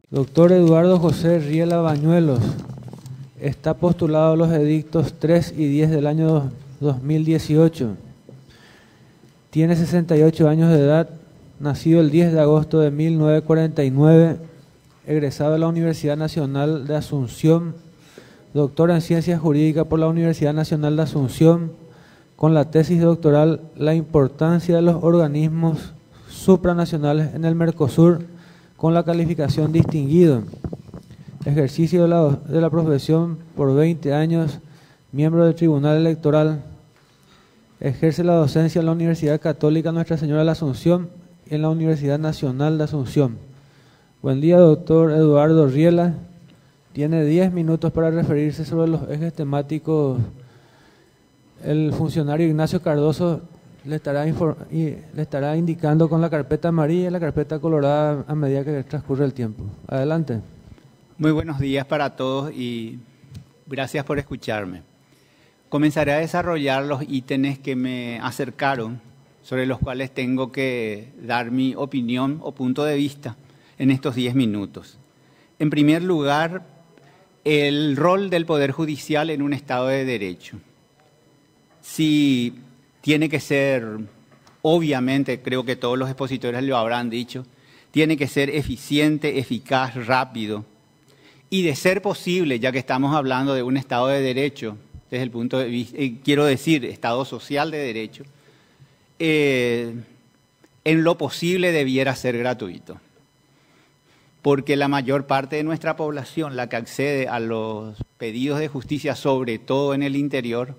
Doctor Eduardo José Riela Bañuelos está postulado a los edictos 3 y 10 del año 2018. Tiene 68 años de edad, nacido el 10 de agosto de 1949, egresado de la Universidad Nacional de Asunción, doctor en Ciencias Jurídicas por la Universidad Nacional de Asunción, con la tesis doctoral La importancia de los organismos supranacionales en el Mercosur, con la calificación distinguido. Ejercicio de la profesión por 20 años, miembro del Tribunal Electoral. Ejerce la docencia en la Universidad Católica Nuestra Señora de la Asunción y en la Universidad Nacional de Asunción. Buen día, doctor Eduardo Riela. Tiene 10 minutos para referirse sobre los ejes temáticos. El funcionario Ignacio Cardoso le estará indicando con la carpeta amarilla y la carpeta colorada a medida que transcurre el tiempo. Adelante. Muy buenos días para todos y gracias por escucharme. Comenzaré a desarrollar los ítems que me acercaron, sobre los cuales tengo que dar mi opinión o punto de vista en estos 10 minutos. En primer lugar, el rol del Poder Judicial en un Estado de Derecho. Si tiene que ser, obviamente, creo que todos los expositores lo habrán dicho, tiene que ser eficiente, eficaz, rápido. Y de ser posible, ya que estamos hablando de un Estado de Derecho, desde el punto de vista, quiero decir, Estado social de derecho, en lo posible debiera ser gratuito. Porque la mayor parte de nuestra población, la que accede a los pedidos de justicia, sobre todo en el interior,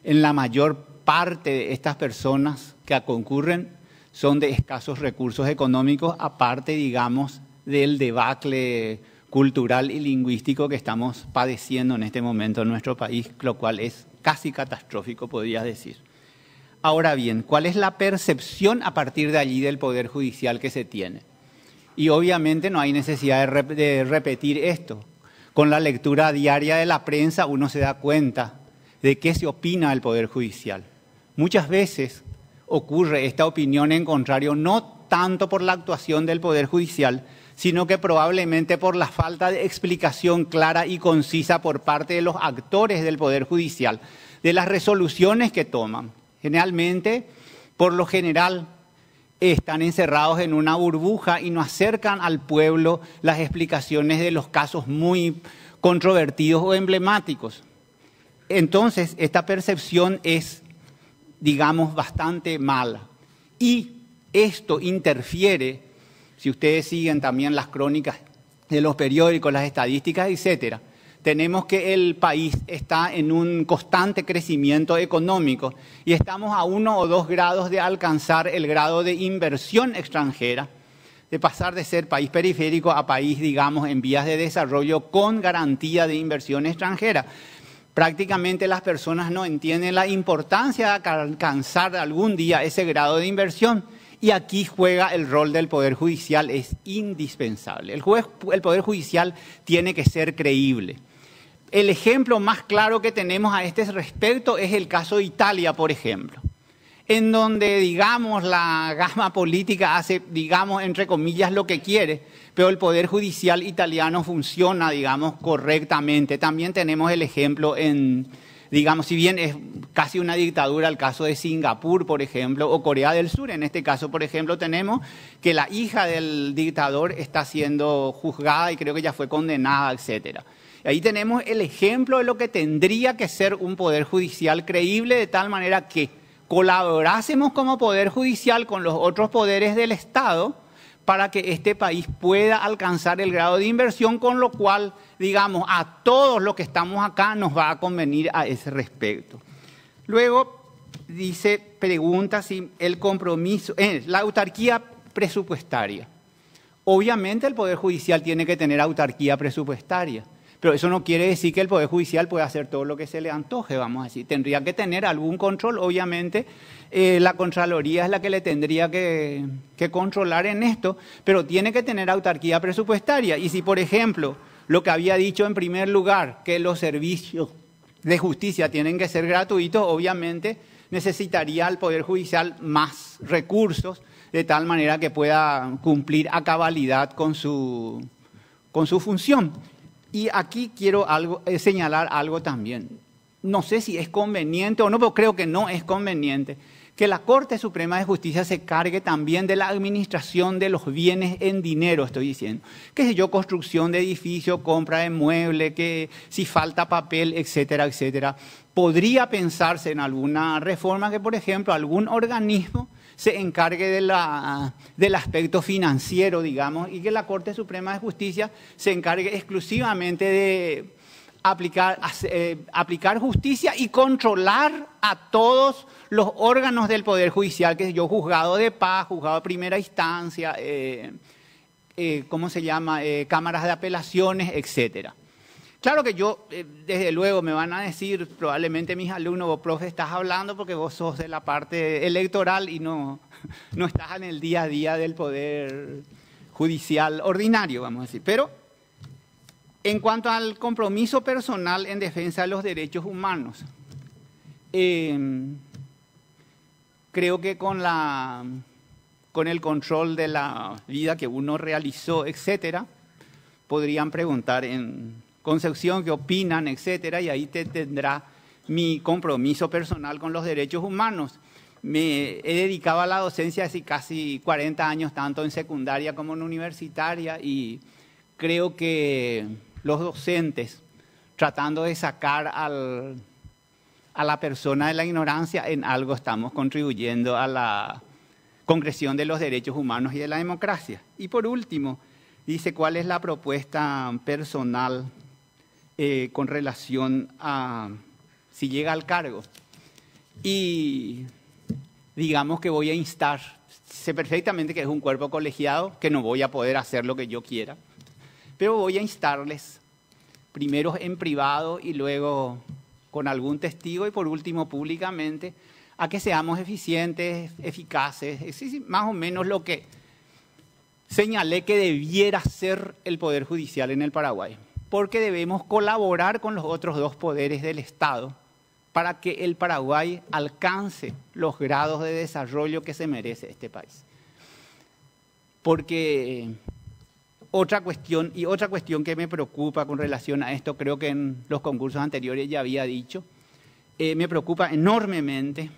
en la mayor parte de estas personas que concurren son de escasos recursos económicos, aparte, digamos, del debacle cultural y lingüístico que estamos padeciendo en este momento en nuestro país, lo cual es casi catastrófico, podría decir. Ahora bien, ¿cuál es la percepción a partir de allí del Poder Judicial que se tiene? Y obviamente no hay necesidad de repetir esto. Con la lectura diaria de la prensa uno se da cuenta de qué se opina del Poder Judicial. Muchas veces ocurre esta opinión en contrario, no tanto por la actuación del Poder Judicial, sino que probablemente por la falta de explicación clara y concisa por parte de los actores del Poder Judicial, de las resoluciones que toman. Generalmente, por lo general, están encerrados en una burbuja y no acercan al pueblo las explicaciones de los casos muy controvertidos o emblemáticos. Entonces, esta percepción es, digamos, bastante mala. Y esto interfiere, si ustedes siguen también las crónicas de los periódicos, las estadísticas, etcétera, tenemos que el país está en un constante crecimiento económico y estamos a 1 o 2 grados de alcanzar el grado de inversión extranjera, de pasar de ser país periférico a país, digamos, en vías de desarrollo con garantía de inversión extranjera. Prácticamente las personas no entienden la importancia de alcanzar algún día ese grado de inversión y aquí juega el rol del Poder Judicial, es indispensable. El Poder Judicial tiene que ser creíble. El ejemplo más claro que tenemos a este respecto es el caso de Italia, por ejemplo, en donde, digamos, la gama política hace, digamos, entre comillas, lo que quiere, pero el Poder Judicial italiano funciona, digamos, correctamente. También tenemos el ejemplo en, digamos, si bien es casi una dictadura, el caso de Singapur, por ejemplo, o Corea del Sur. En este caso, por ejemplo, tenemos que la hija del dictador está siendo juzgada y creo que ya fue condenada, etcétera. Ahí tenemos el ejemplo de lo que tendría que ser un Poder Judicial creíble, de tal manera que colaborásemos como Poder Judicial con los otros poderes del Estado para que este país pueda alcanzar el grado de inversión, con lo cual, digamos, a todos los que estamos acá nos va a convenir a ese respecto. Luego, pregunta si el compromiso, la autarquía presupuestaria. Obviamente el Poder Judicial tiene que tener autarquía presupuestaria, pero eso no quiere decir que el Poder Judicial pueda hacer todo lo que se le antoje, vamos a decir. Tendría que tener algún control, obviamente. La Contraloría es la que le tendría que controlar en esto, pero tiene que tener autarquía presupuestaria. Y si, por ejemplo, lo que había dicho en primer lugar, que los servicios de justicia tienen que ser gratuitos, obviamente necesitaría el Poder Judicial más recursos, de tal manera que pueda cumplir a cabalidad con su con su función. Y aquí quiero señalar algo también. No sé si es conveniente o no, pero creo que no es conveniente que la Corte Suprema de Justicia se cargue también de la administración de los bienes en dinero, estoy diciendo. Qué sé yo, construcción de edificios, compra de muebles, que si falta papel, etcétera, etcétera. Podría pensarse en alguna reforma que, por ejemplo, algún organismo se encargue del aspecto financiero, digamos, y que la Corte Suprema de Justicia se encargue exclusivamente de aplicar justicia y controlar a todos los órganos del Poder Judicial, que es yo, juzgado de paz, juzgado de primera instancia, ¿cómo se llama? Cámaras de apelaciones, etcétera. Claro que yo, desde luego, me van a decir, probablemente mis alumnos, vos, profe, estás hablando porque vos sos de la parte electoral y no estás en el día a día del Poder Judicial ordinario, vamos a decir. Pero en cuanto al compromiso personal en defensa de los derechos humanos, creo que con el control de la vida que uno realizó, etcétera, podrían preguntar en Concepción qué opinan, etcétera, y ahí te tendrá mi compromiso personal con los derechos humanos. Me he dedicado a la docencia hace casi 40 años, tanto en secundaria como en universitaria, y creo que los docentes, tratando de sacar a la persona de la ignorancia, en algo estamos contribuyendo a la concreción de los derechos humanos y de la democracia. Y por último, dice cuál es la propuesta personal con relación a si llega al cargo. Y digamos que voy a instar, sé perfectamente que es un cuerpo colegiado, que no voy a poder hacer lo que yo quiera, pero voy a instarles, primero en privado y luego con algún testigo y por último públicamente, a que seamos eficientes, eficaces, es más o menos lo que señalé que debiera ser el Poder Judicial en el Paraguay, porque debemos colaborar con los otros dos poderes del Estado para que el Paraguay alcance los grados de desarrollo que se merece este país. Porque otra cuestión que me preocupa con relación a esto, creo que en los concursos anteriores ya había dicho, me preocupa enormemente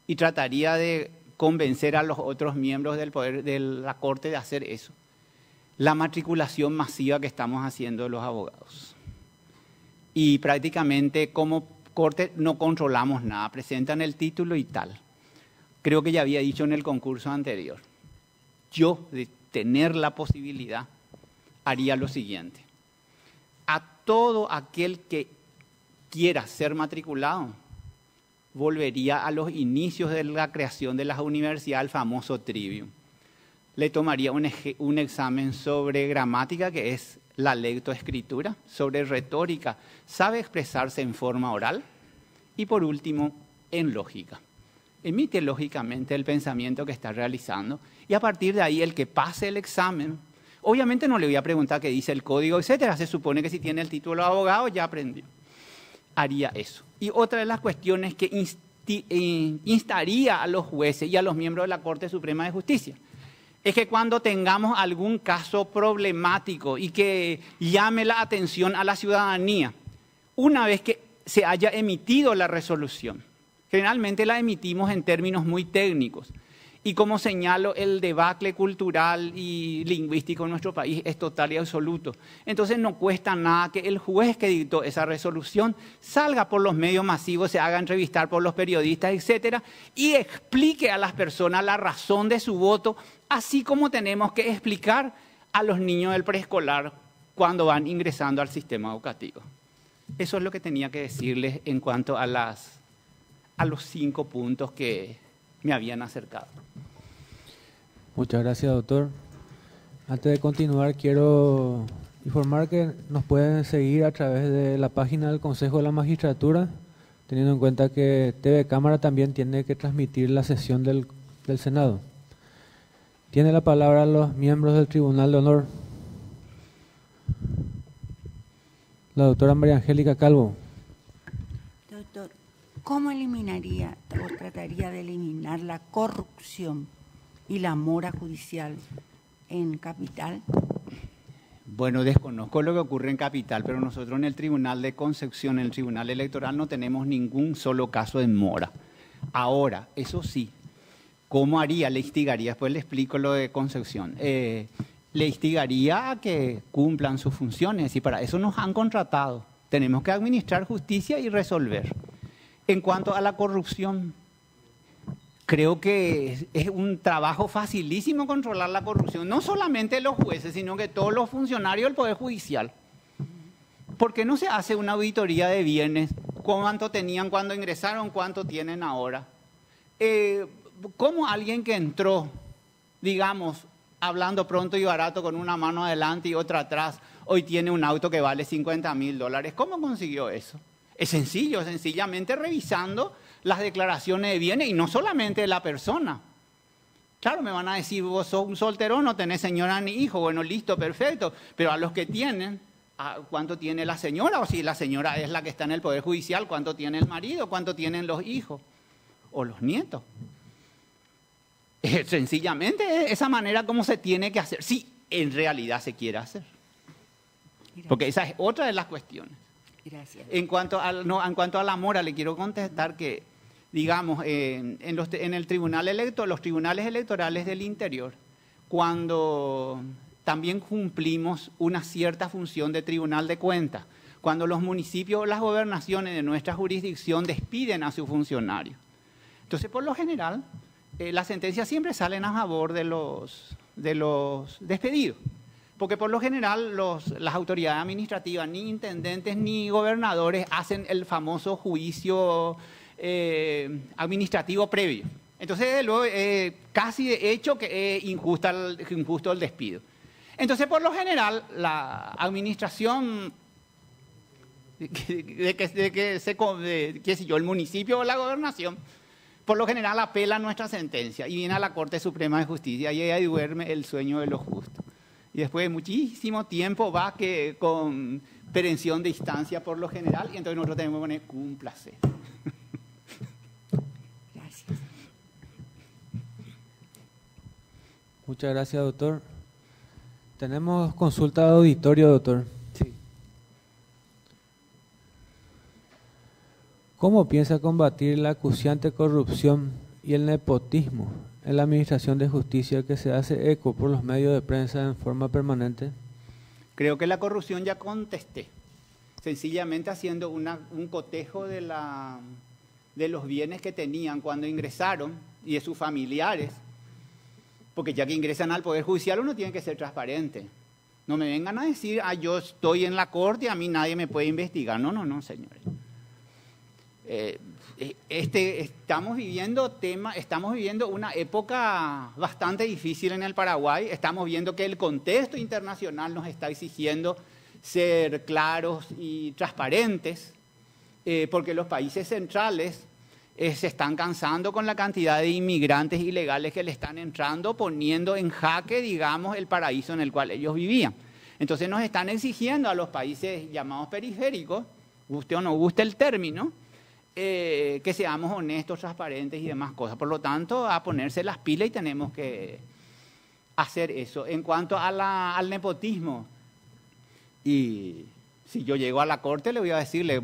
y trataría de convencer a los otros miembros del poder de la Corte de hacer eso. La matriculación masiva que estamos haciendo los abogados. Y prácticamente como Corte no controlamos nada, presentan el título y tal. Creo que ya había dicho en el concurso anterior. Yo, de tener la posibilidad, haría lo siguiente. A todo aquel que quiera ser matriculado, volvería a los inicios de la creación de la universidad, el famoso trivium. Le tomaría un examen sobre gramática, que es la lectoescritura, sobre retórica, sabe expresarse en forma oral, y por último, en lógica. Emite lógicamente el pensamiento que está realizando, y a partir de ahí el que pase el examen, obviamente no le voy a preguntar qué dice el código, etcétera, se supone que si tiene el título de abogado ya aprendió. Haría eso. Y otra de las cuestiones que instaría a los jueces y a los miembros de la Corte Suprema de Justicia es que cuando tengamos algún caso problemático y que llame la atención a la ciudadanía, una vez que se haya emitido la resolución, generalmente la emitimos en términos muy técnicos, y como señalo, el debacle cultural y lingüístico en nuestro país es total y absoluto. Entonces no cuesta nada que el juez que dictó esa resolución salga por los medios masivos, se haga entrevistar por los periodistas, etcétera, y explique a las personas la razón de su voto, así como tenemos que explicar a los niños del preescolar cuando van ingresando al sistema educativo. Eso es lo que tenía que decirles en cuanto a los 5 puntos que me habían acercado. Muchas gracias, doctor. Antes de continuar, quiero informar que nos pueden seguir a través de la página del Consejo de la Magistratura, teniendo en cuenta que TV Cámara también tiene que transmitir la sesión del Senado. Tiene la palabra los miembros del Tribunal de Honor. La doctora María Angélica Calvo. Doctor, ¿cómo eliminaría o trataría de eliminar la corrupción y la mora judicial en Capital? Bueno, desconozco lo que ocurre en Capital, pero nosotros en el Tribunal de Concepción, en el Tribunal Electoral, no tenemos ningún solo caso en mora. Ahora, eso sí, ¿cómo haría? Le instigaría, después le explico lo de Concepción. Le instigaría a que cumplan sus funciones y para eso nos han contratado. Tenemos que administrar justicia y resolver. En cuanto a la corrupción, creo que es un trabajo facilísimo controlar la corrupción, no solamente los jueces, sino que todos los funcionarios del Poder Judicial. ¿Por qué no se hace una auditoría de bienes? ¿Cuánto tenían cuando ingresaron? ¿Cuánto tienen ahora? ¿Cómo alguien que entró, digamos, hablando pronto y barato con una mano adelante y otra atrás, hoy tiene un auto que vale $50.000? ¿Cómo consiguió eso? Es sencillo, sencillamente revisando las declaraciones de bienes y no solamente de la persona. Claro, me van a decir, vos sos un solterón, no tenés señora ni hijo. Bueno, listo, perfecto. Pero a los que tienen, ¿cuánto tiene la señora? O si la señora es la que está en el Poder Judicial, ¿cuánto tiene el marido? ¿Cuánto tienen los hijos? O los nietos. Sencillamente esa manera como se tiene que hacer. Sí, en realidad se quiere hacer. Porque esa es otra de las cuestiones. Gracias. En cuanto a la mora, le quiero contestar que, digamos, en el tribunal los tribunales electorales del interior, cuando también cumplimos una cierta función de tribunal de cuentas, cuando los municipios o las gobernaciones de nuestra jurisdicción despiden a sus funcionarios. Entonces, por lo general, las sentencias siempre salen a favor de los despedidos. Porque por lo general las autoridades administrativas, ni intendentes ni gobernadores, hacen el famoso juicio administrativo previo. Entonces, luego, casi de hecho que es injusto el despido. Entonces, por lo general, la administración, el municipio o la gobernación, por lo general apela a nuestra sentencia y viene a la Corte Suprema de Justicia y ahí duerme el sueño de los justos. Y después de muchísimo tiempo va con perención de instancia por lo general, y entonces nosotros tenemos que poner cúmplase. Gracias. Muchas gracias, doctor. Tenemos consulta de auditorio, doctor. Sí. ¿Cómo piensa combatir la acuciante corrupción y el nepotismo en la Administración de Justicia que se hace eco por los medios de prensa en forma permanente? Creo que la corrupción ya contesté. Sencillamente haciendo un cotejo de los bienes que tenían cuando ingresaron y de sus familiares. Porque ya que ingresan al Poder Judicial uno tiene que ser transparente. No me vengan a decir, yo estoy en la corte y a mí nadie me puede investigar. No, señores. Estamos viviendo una época bastante difícil en el Paraguay. Estamos viendo que el contexto internacional nos está exigiendo ser claros y transparentes, porque los países centrales se están cansando con la cantidad de inmigrantes ilegales que le están entrando, poniendo en jaque, digamos, el paraíso en el cual ellos vivían. Entonces nos están exigiendo a los países llamados periféricos, guste o no guste el término, que seamos honestos, transparentes y demás cosas. Por lo tanto, a ponerse las pilas y tenemos que hacer eso. En cuanto al nepotismo, y si yo llego a la corte le voy a decirle,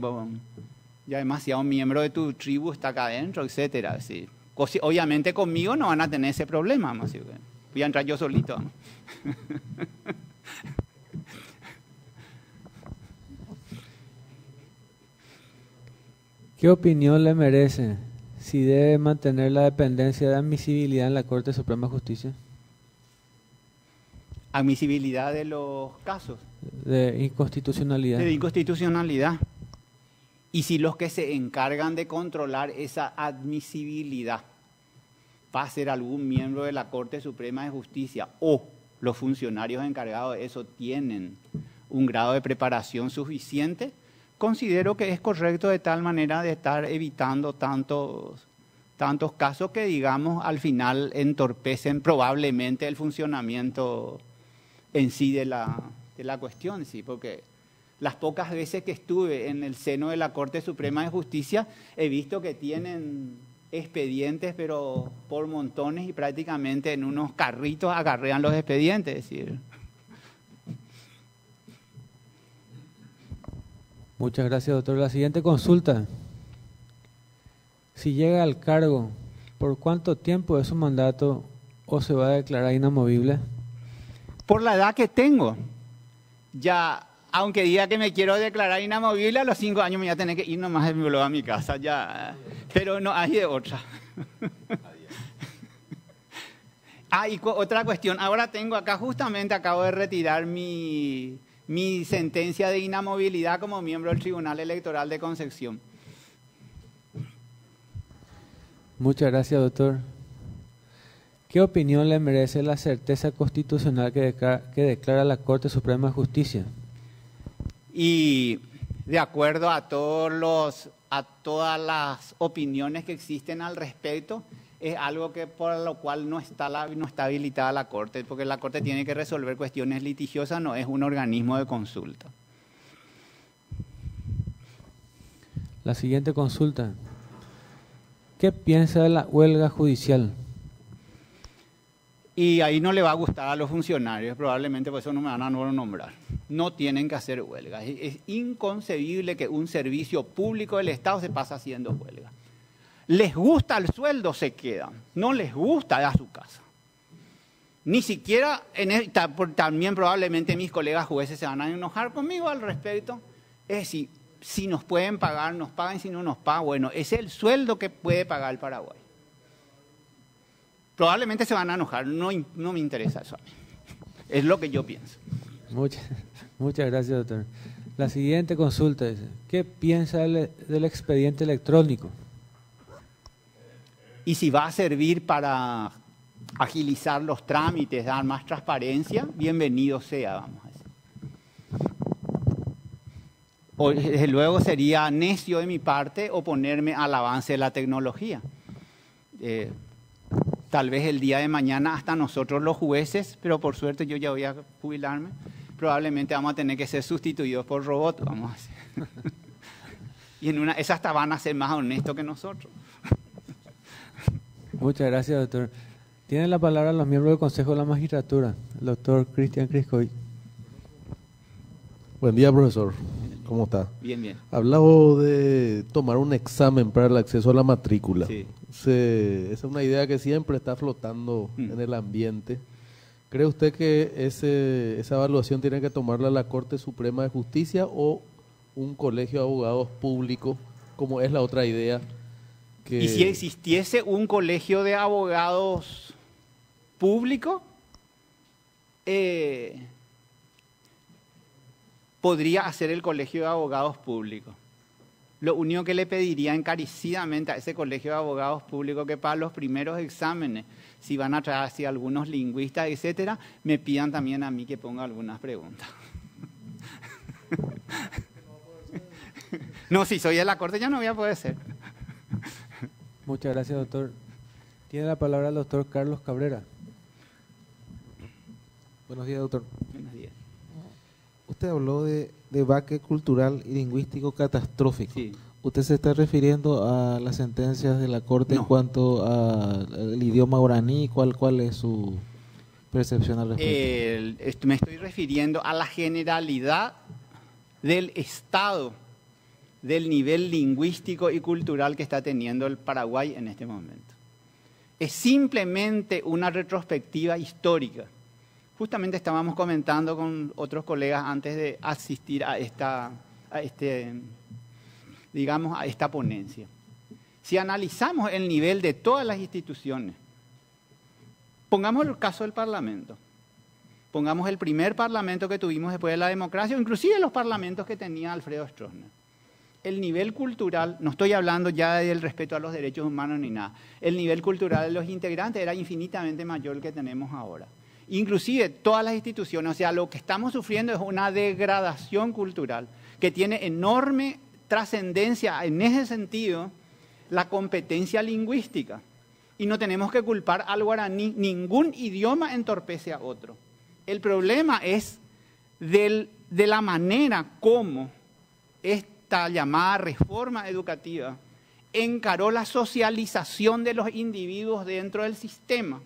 ya demasiado miembro de tu tribu está acá adentro, etcétera. Sí. Obviamente conmigo no van a tener ese problema, ¿no? Voy a entrar yo solito, ¿no? ¿Qué opinión le merece si debe mantener la dependencia de admisibilidad en la Corte Suprema de Justicia? Admisibilidad de los casos. De inconstitucionalidad. De inconstitucionalidad. Y si los que se encargan de controlar esa admisibilidad va a ser algún miembro de la Corte Suprema de Justicia o los funcionarios encargados de eso tienen un grado de preparación suficiente, considero que es correcto de tal manera de estar evitando tantos casos que, digamos, al final entorpecen probablemente el funcionamiento en sí de la cuestión, sí, porque las pocas veces que estuve en el seno de la Corte Suprema de Justicia he visto que tienen expedientes, pero por montones y prácticamente en unos carritos acarrean los expedientes, es decir. Muchas gracias, doctor. La siguiente consulta. Si llega al cargo, ¿por cuánto tiempo es su mandato o se va a declarar inamovible? Por la edad que tengo, ya, aunque diga que me quiero declarar inamovible, a los 5 años me voy a tener que ir nomás de mi blog a mi casa, ya. Pero no hay de otra. Y otra cuestión. Ahora tengo acá, justamente acabo de retirar mi sentencia de inamovilidad como miembro del Tribunal Electoral de Concepción. Muchas gracias, doctor. ¿Qué opinión le merece la certeza constitucional que declara la Corte Suprema de Justicia? Y de acuerdo a todas las opiniones que existen al respecto, es algo que por lo cual no está habilitada la Corte, porque la Corte tiene que resolver cuestiones litigiosas, no es un organismo de consulta. La siguiente consulta. ¿Qué piensa de la huelga judicial? Y ahí no le va a gustar a los funcionarios, probablemente por eso no me van a nombrar. No tienen que hacer huelga. Es inconcebible que un servicio público del Estado se pase haciendo huelga. Les gusta el sueldo, se quedan. No les gusta, a su casa. Ni siquiera, también probablemente mis colegas jueces se van a enojar conmigo al respecto. Es decir, si nos pueden pagar, nos pagan, si no nos pagan, bueno, es el sueldo que puede pagar el Paraguay. Probablemente se van a enojar, no me interesa eso a mí. Es lo que yo pienso. Muchas gracias, doctor. La siguiente consulta dice, ¿qué piensa del expediente electrónico? Y si va a servir para agilizar los trámites, dar más transparencia, bienvenido sea, vamos a decir. Desde luego sería necio de mi parte oponerme al avance de la tecnología. Tal vez el día de mañana hasta nosotros los jueces, pero por suerte yo ya voy a jubilarme, probablemente vamos a tener que ser sustituidos por robots, vamos a decir. Y esas hasta van a ser más honestos que nosotros. Muchas gracias, doctor. Tienen la palabra los miembros del Consejo de la Magistratura, el doctor Cristian Criscoy. Buen día, profesor. ¿Cómo está? Bien, bien. Hablaba de tomar un examen para el acceso a la matrícula. Sí. Esa es una idea que siempre está flotando en el ambiente. ¿Cree usted que esa evaluación tiene que tomarla la Corte Suprema de Justicia o un colegio de abogados público, como es la otra idea? ¿Y si existiese un colegio de abogados público? Podría hacer el colegio de abogados públicos. Lo único que le pediría encarecidamente a ese colegio de abogados públicos que para los primeros exámenes, si van a traer así algunos lingüistas, etcétera, me pidan también a mí que ponga algunas preguntas. No, si soy de la Corte ya no voy a poder ser. Muchas gracias, doctor. Tiene la palabra el doctor Carlos Cabrera. Buenos días, doctor. Buenos días. Usted habló de baque cultural y lingüístico catastrófico. Sí. ¿Usted se está refiriendo a las sentencias de la Corte en cuanto al idioma guaraní? ¿Cuál es su percepción al respecto? Me estoy refiriendo a la generalidad del Estado, del nivel lingüístico y cultural que está teniendo el Paraguay en este momento. Es simplemente una retrospectiva histórica. Justamente estábamos comentando con otros colegas antes de asistir a esta ponencia. Si analizamos el nivel de todas las instituciones, pongamos el caso del Parlamento, pongamos el primer parlamento que tuvimos después de la democracia, o inclusive los parlamentos que tenía Alfredo Stroessner. El nivel cultural, no estoy hablando ya del respeto a los derechos humanos ni nada, el nivel cultural de los integrantes era infinitamente mayor que tenemos ahora. Inclusive todas las instituciones, o sea, lo que estamos sufriendo es una degradación cultural que tiene enorme trascendencia en ese sentido, la competencia lingüística. Y no tenemos que culpar al guaraní, ningún idioma entorpece a otro. El problema es de la manera como esta llamada reforma educativa encaró la socialización de los individuos dentro del sistema.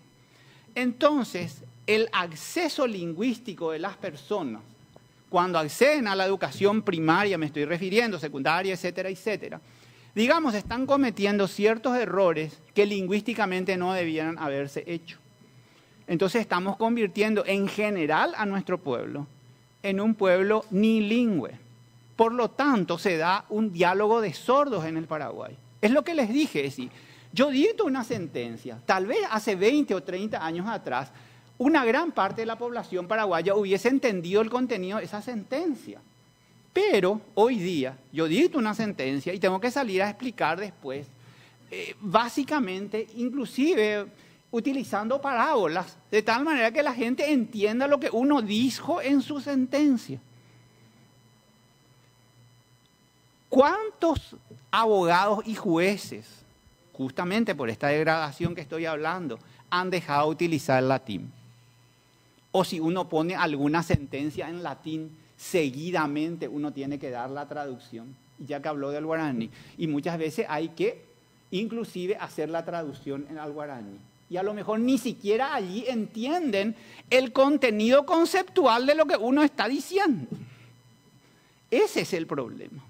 Entonces, el acceso lingüístico de las personas cuando acceden a la educación primaria, me estoy refiriendo, secundaria, etcétera, etcétera, digamos, están cometiendo ciertos errores que lingüísticamente no debieran haberse hecho. Entonces estamos convirtiendo en general a nuestro pueblo en un pueblo nilingüe. Por lo tanto, se da un diálogo de sordos en el Paraguay. Es lo que les dije, es decir, yo dicto una sentencia, tal vez hace 20 o 30 años atrás, una gran parte de la población paraguaya hubiese entendido el contenido de esa sentencia. Pero hoy día yo dicto una sentencia y tengo que salir a explicar después, básicamente, inclusive utilizando parábolas, de tal manera que la gente entienda lo que uno dijo en su sentencia. ¿Cuántos abogados y jueces, justamente por esta degradación que estoy hablando, han dejado de utilizar el latín? O si uno pone alguna sentencia en latín, seguidamente uno tiene que dar la traducción, ya que habló del guaraní. Y muchas veces hay que inclusive hacer la traducción al guaraní. Y a lo mejor ni siquiera allí entienden el contenido conceptual de lo que uno está diciendo. Ese es el problema.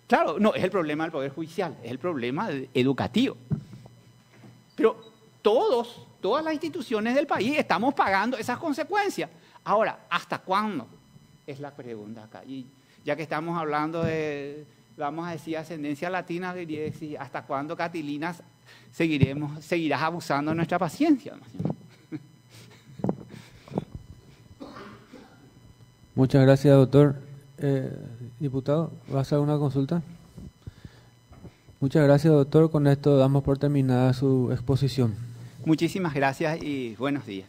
Claro, no es el problema del Poder Judicial, es el problema educativo. Pero todas las instituciones del país estamos pagando esas consecuencias. Ahora, ¿hasta cuándo? Es la pregunta acá. Y ya que estamos hablando de, vamos a decir, ascendencia latina, debería decir, ¿hasta cuándo, Catilina, seguirás abusando de nuestra paciencia? Muchas gracias, doctor. Diputado, ¿va a hacer una consulta? Muchas gracias, doctor. Con esto damos por terminada su exposición. Muchísimas gracias y buenos días.